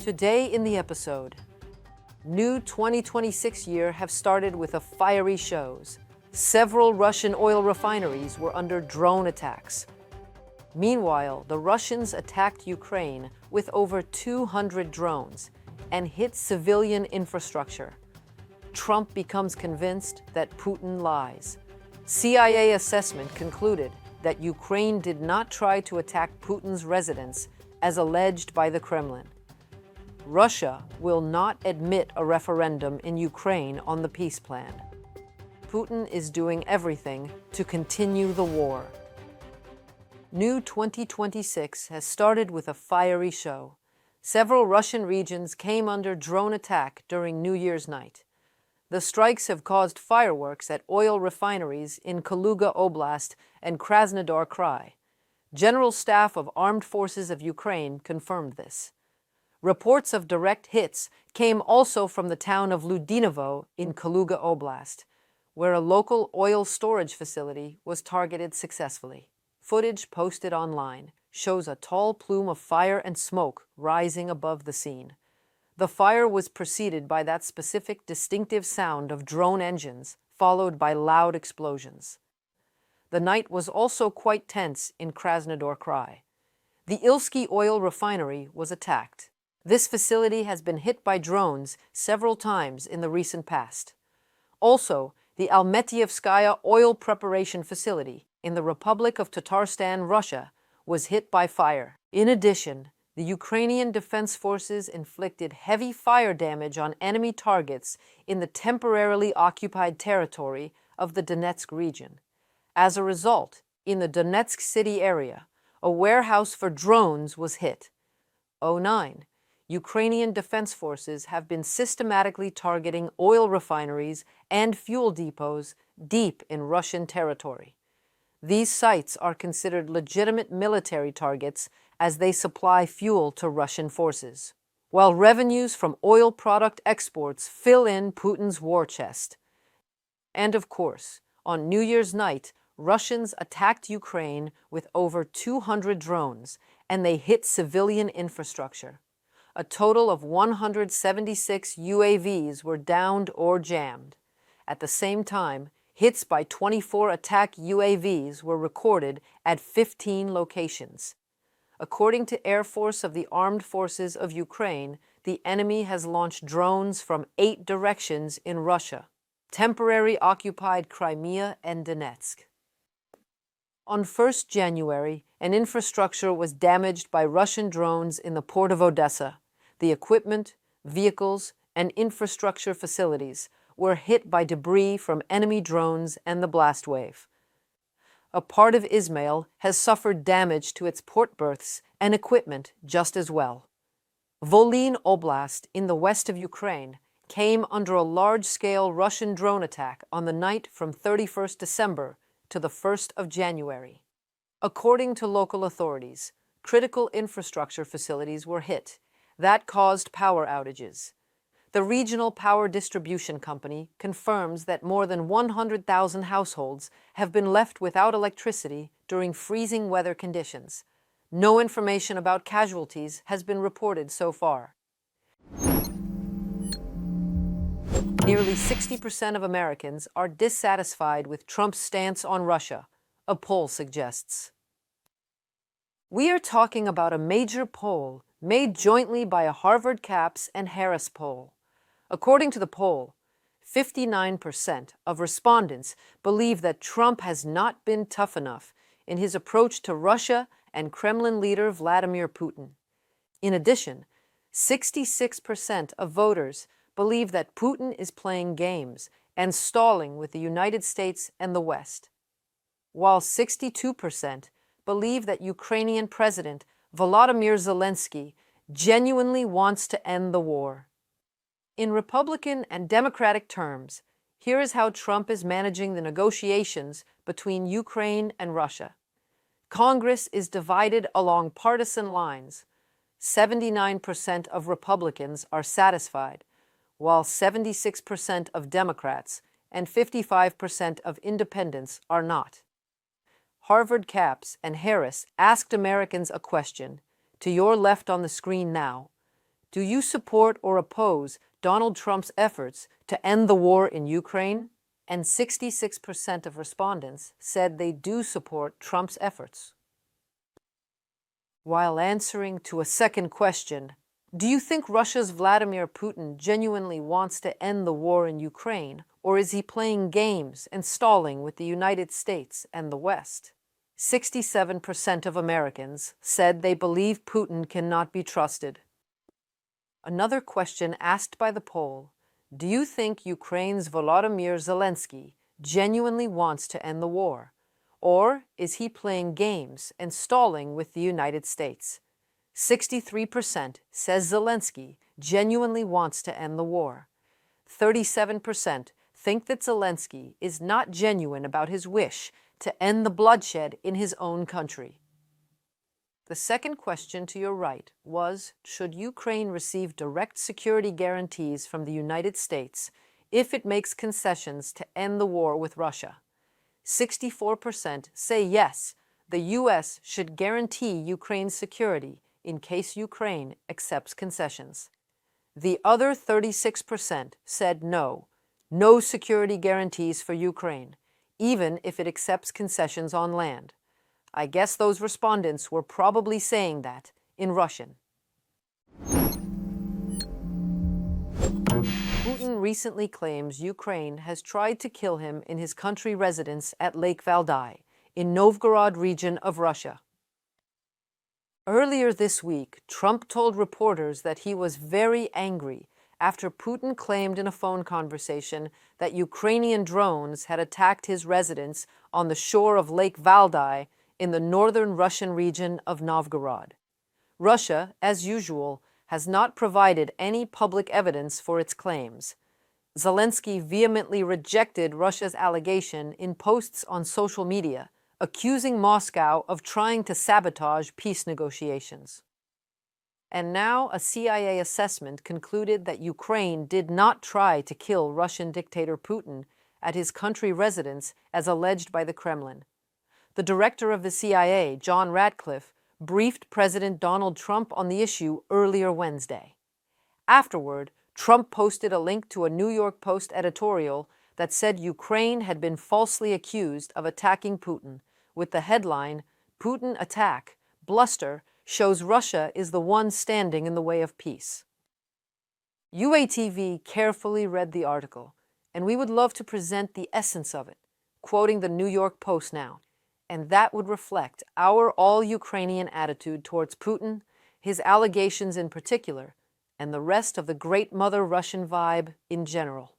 Today in the episode, new 2026 year have started with a fiery shows. Several Russian oil refineries were under drone attacks. Meanwhile, the Russians attacked Ukraine with over 200 drones and hit civilian infrastructure. Trump becomes convinced that Putin lies. CIA assessment concluded that Ukraine did not try to attack Putin's residence as alleged by the Kremlin. Russia will not admit a referendum in Ukraine on the peace plan. Putin is doing everything to continue the war. New 2026 has started with a fiery show. Several Russian regions came under drone attack during New Year's night. The strikes have caused fireworks at oil refineries in Kaluga Oblast and Krasnodar Krai. General Staff of Armed Forces of Ukraine confirmed this. Reports of direct hits came also from the town of Ludinovo in Kaluga Oblast, where a local oil storage facility was targeted successfully. Footage posted online shows a tall plume of fire and smoke rising above the scene. The fire was preceded by that specific distinctive sound of drone engines, followed by loud explosions. The night was also quite tense in Krasnodar Krai. The Ilsky oil refinery was attacked. This facility has been hit by drones several times in the recent past. Also, the Almetievskaya oil preparation facility in the Republic of Tatarstan, Russia, was hit by fire. In addition, the Ukrainian Defense Forces inflicted heavy fire damage on enemy targets in the temporarily occupied territory of the Donetsk region. As a result, in the Donetsk city area, a warehouse for drones was hit. 09. Ukrainian Defense Forces have been systematically targeting oil refineries and fuel depots deep in Russian territory. These sites are considered legitimate military targets as they supply fuel to Russian forces, while revenues from oil product exports fill in Putin's war chest. And of course, on New Year's night, Russians attacked Ukraine with over 200 drones, and they hit civilian infrastructure. A total of 176 UAVs were downed or jammed. At the same time, hits by 24 attack UAVs were recorded at 15 locations. According to Air Force of the Armed Forces of Ukraine, the enemy has launched drones from 8 directions in Russia, temporarily occupied Crimea and Donetsk. On 1st January, an infrastructure was damaged by Russian drones in the port of Odesa. The equipment, vehicles, and infrastructure facilities were hit by debris from enemy drones and the blast wave. A part of Izmail has suffered damage to its port berths and equipment just as well. Volyn Oblast in the west of Ukraine came under a large-scale Russian drone attack on the night from 31st December to the 1st of January. According to local authorities, critical infrastructure facilities were hit. That caused power outages. The regional power distribution company confirms that more than 100,000 households have been left without electricity during freezing weather conditions. No information about casualties has been reported so far. Nearly 60% of Americans are dissatisfied with Trump's stance on Russia, a poll suggests. We are talking about a major poll made jointly by a Harvard CAPS and Harris poll. According to the poll, 59% of respondents believe that Trump has not been tough enough in his approach to Russia and Kremlin leader Vladimir Putin. In addition, 66% of voters believe that Putin is playing games and stalling with the United States and the West, while 62% believe that Ukrainian President Volodymyr Zelenskyy genuinely wants to end the war. In Republican and Democratic terms, here is how Trump is managing the negotiations between Ukraine and Russia. Congress is divided along partisan lines. 79% of Republicans are satisfied, while 76% of Democrats and 55% of independents are not. Harvard CAPS and Harris asked Americans a question: To your left on the screen now, do you support or oppose Donald Trump's efforts to end the war in Ukraine? And 66% of respondents said they do support Trump's efforts. While answering to a second question, do you think Russia's Vladimir Putin genuinely wants to end the war in Ukraine, or is he playing games and stalling with the United States and the West? 67% of Americans said they believe Putin cannot be trusted. Another question asked by the poll: do you think Ukraine's Volodymyr Zelenskyy genuinely wants to end the war, or is he playing games and stalling with the United States? 63% says Zelenskyy genuinely wants to end the war. 37% think that Zelenskyy is not genuine about his wish to end the bloodshed in his own country. The second question to your right was, should Ukraine receive direct security guarantees from the United States if it makes concessions to end the war with Russia? 64% say yes, the U.S. should guarantee Ukraine's security in case Ukraine accepts concessions. The other 36% said no, no security guarantees for Ukraine, even if it accepts concessions on land. I guess those respondents were probably saying that in Russian. Putin recently claims Ukraine has tried to kill him in his country residence at Lake Valdai, in Novgorod region of Russia. Earlier this week, Trump told reporters that he was very angry after Putin claimed in a phone conversation that Ukrainian drones had attacked his residence on the shore of Lake Valdai in the northern Russian region of Novgorod. Russia, as usual, has not provided any public evidence for its claims. Zelenskyy vehemently rejected Russia's allegation in posts on social media, accusing Moscow of trying to sabotage peace negotiations. And now a CIA assessment concluded that Ukraine did not try to kill Russian dictator Putin at his country residence as alleged by the Kremlin. The director of the CIA, John Ratcliffe, briefed President Donald Trump on the issue earlier Wednesday. Afterward, Trump posted a link to a New York Post editorial that said Ukraine had been falsely accused of attacking Putin, with the headline, "Putin attack, bluster, shows Russia is the one standing in the way of peace." UATV carefully read the article, and we would love to present the essence of it, quoting the New York Post now. And that would reflect our all-Ukrainian attitude towards Putin, his allegations in particular, and the rest of the Great Mother Russian vibe in general.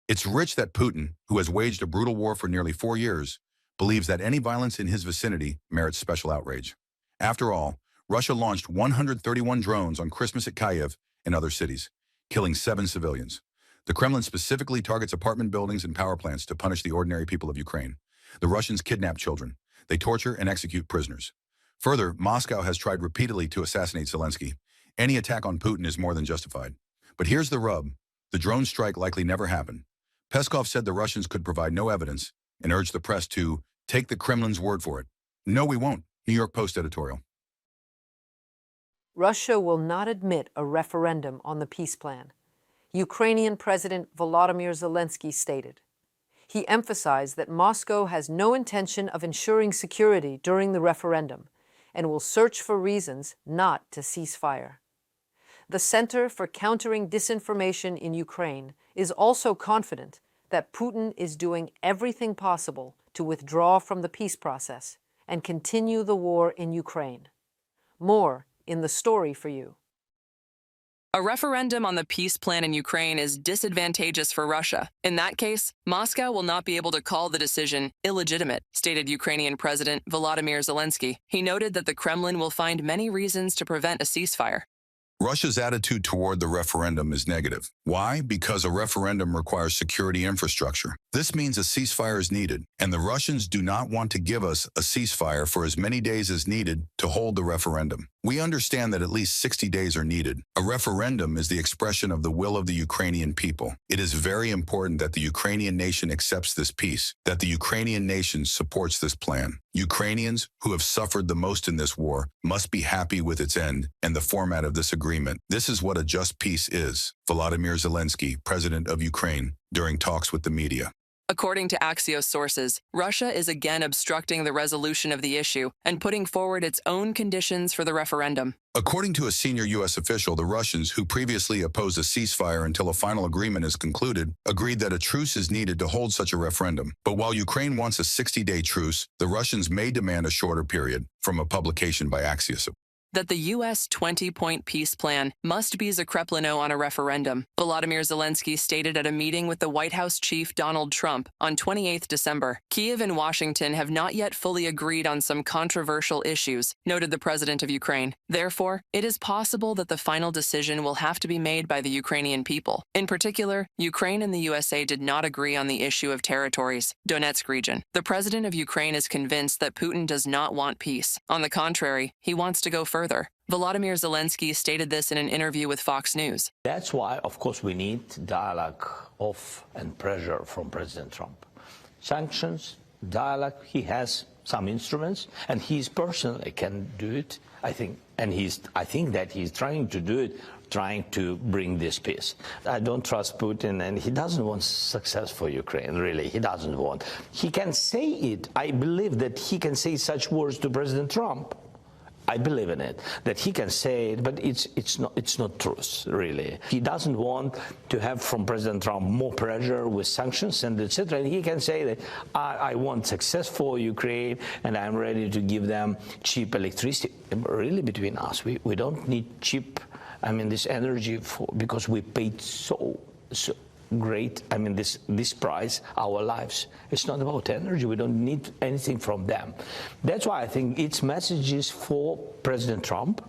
It's rich that Putin, who has waged a brutal war for nearly 4 years, believes that any violence in his vicinity merits special outrage. After all, Russia launched 131 drones on Christmas at Kyiv and other cities, killing 7 civilians. The Kremlin specifically targets apartment buildings and power plants to punish the ordinary people of Ukraine. The Russians kidnap children. They torture and execute prisoners. Further, Moscow has tried repeatedly to assassinate Zelenskyy. Any attack on Putin is more than justified. But here's the rub. The drone strike likely never happened. Peskov said the Russians could provide no evidence and urged the press to take the Kremlin's word for it. No, we won't. New York Post editorial. Russia will not admit a referendum on the peace plan, Ukrainian President Volodymyr Zelenskyy stated. He emphasized that Moscow has no intention of ensuring security during the referendum and will search for reasons not to cease fire. The Center for Countering Disinformation in Ukraine is also confident that Putin is doing everything possible to withdraw from the peace process and continue the war in Ukraine. More in the story for you. A referendum on the peace plan in Ukraine is disadvantageous for Russia. In that case, Moscow will not be able to call the decision illegitimate, stated Ukrainian President Volodymyr Zelenskyy. He noted that the Kremlin will find many reasons to prevent a ceasefire. Russia's attitude toward the referendum is negative. Why? Because a referendum requires security infrastructure. This means a ceasefire is needed, and the Russians do not want to give us a ceasefire for as many days as needed to hold the referendum. We understand that at least 60 days are needed. A referendum is the expression of the will of the Ukrainian people. It is very important that the Ukrainian nation accepts this peace, that the Ukrainian nation supports this plan. Ukrainians, who have suffered the most in this war, must be happy with its end and the format of this agreement. This is what a just peace is. Volodymyr Zelenskyy, president of Ukraine, during talks with the media. According to Axios sources, Russia is again obstructing the resolution of the issue and putting forward its own conditions for the referendum. According to a senior U.S. official, the Russians, who previously opposed a ceasefire until a final agreement is concluded, agreed that a truce is needed to hold such a referendum. But while Ukraine wants a 60-day truce, the Russians may demand a shorter period, from a publication by Axios. That the U.S. 20-point peace plan must be Kremlin on a referendum, Volodymyr Zelenskyy stated at a meeting with the White House chief Donald Trump on 28 December. Kyiv and Washington have not yet fully agreed on some controversial issues, noted the president of Ukraine. Therefore, it is possible that the final decision will have to be made by the Ukrainian people. In particular, Ukraine and the USA did not agree on the issue of territories, Donetsk region. The president of Ukraine is convinced that Putin does not want peace. On the contrary, he wants to go further. Volodymyr Zelenskyy stated this in an interview with Fox News. That's why, of course, we need dialogue and pressure from President Trump. Sanctions, dialogue, he has some instruments, and he personally can do it, I think. And I think that he's trying to do it, trying to bring this peace. I don't trust Putin, and he doesn't want success for Ukraine, really. He doesn't want. He can say it. I believe that he can say such words to President Trump. I believe in it, that he can say it, but it's not truth, really. He doesn't want to have from President Trump more pressure with sanctions and etc. And he can say that I want success for Ukraine and I'm ready to give them cheap electricity. Really, between us, we don't need cheap, this energy because we paid so great, this price, our lives. It's not about energy. We don't need anything from them. That's why I think it's messages for President Trump,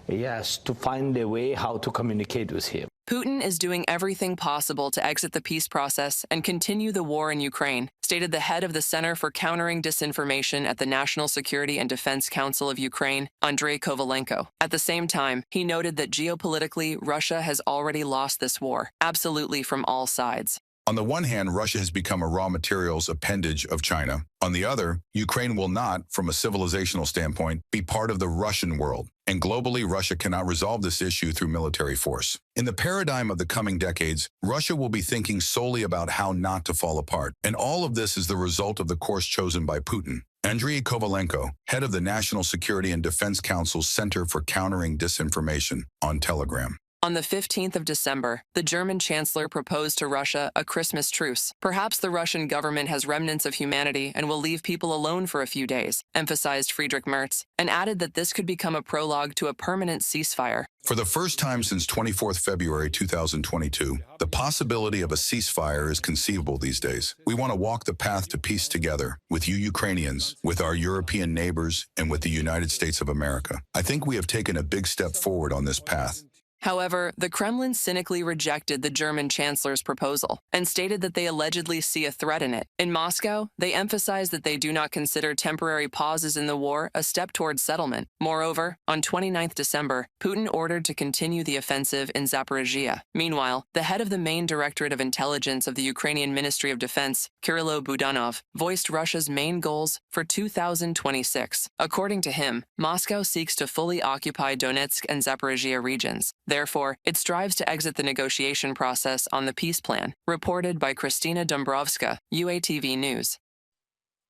yes, to find a way how to communicate with him. Putin is doing everything possible to exit the peace process and continue the war in Ukraine, stated the head of the Center for Countering Disinformation at the National Security and Defense Council of Ukraine, Andrei Kovalenko. At the same time, he noted that geopolitically, Russia has already lost this war, absolutely from all sides. On the one hand, Russia has become a raw materials appendage of China. On the other, Ukraine will not, from a civilizational standpoint, be part of the Russian world. And globally, Russia cannot resolve this issue through military force. In the paradigm of the coming decades, Russia will be thinking solely about how not to fall apart. And all of this is the result of the course chosen by Putin. Andrei Kovalenko, head of the National Security and Defense Council's Center for Countering Disinformation, on Telegram. On the 15th of December, the German chancellor proposed to Russia a Christmas truce. Perhaps the Russian government has remnants of humanity and will leave people alone for a few days, emphasized Friedrich Merz, and added that this could become a prologue to a permanent ceasefire. For the first time since 24 February 2022, the possibility of a ceasefire is conceivable these days. We want to walk the path to peace together, with you Ukrainians, with our European neighbors, and with the United States of America. I think we have taken a big step forward on this path. However, the Kremlin cynically rejected the German chancellor's proposal and stated that they allegedly see a threat in it. In Moscow, they emphasized that they do not consider temporary pauses in the war a step towards settlement. Moreover, on 29 December, Putin ordered to continue the offensive in Zaporizhia. Meanwhile, the head of the main Directorate of Intelligence of the Ukrainian Ministry of Defense, Kyrylo Budanov, voiced Russia's main goals for 2026. According to him, Moscow seeks to fully occupy Donetsk and Zaporizhia regions. Therefore, it strives to exit the negotiation process on the peace plan, reported by Kristina Dombrovska, UATV News.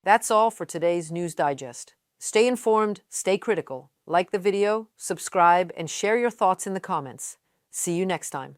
That's all for today's News Digest. Stay informed, stay critical. Like the video, subscribe, and share your thoughts in the comments. See you next time.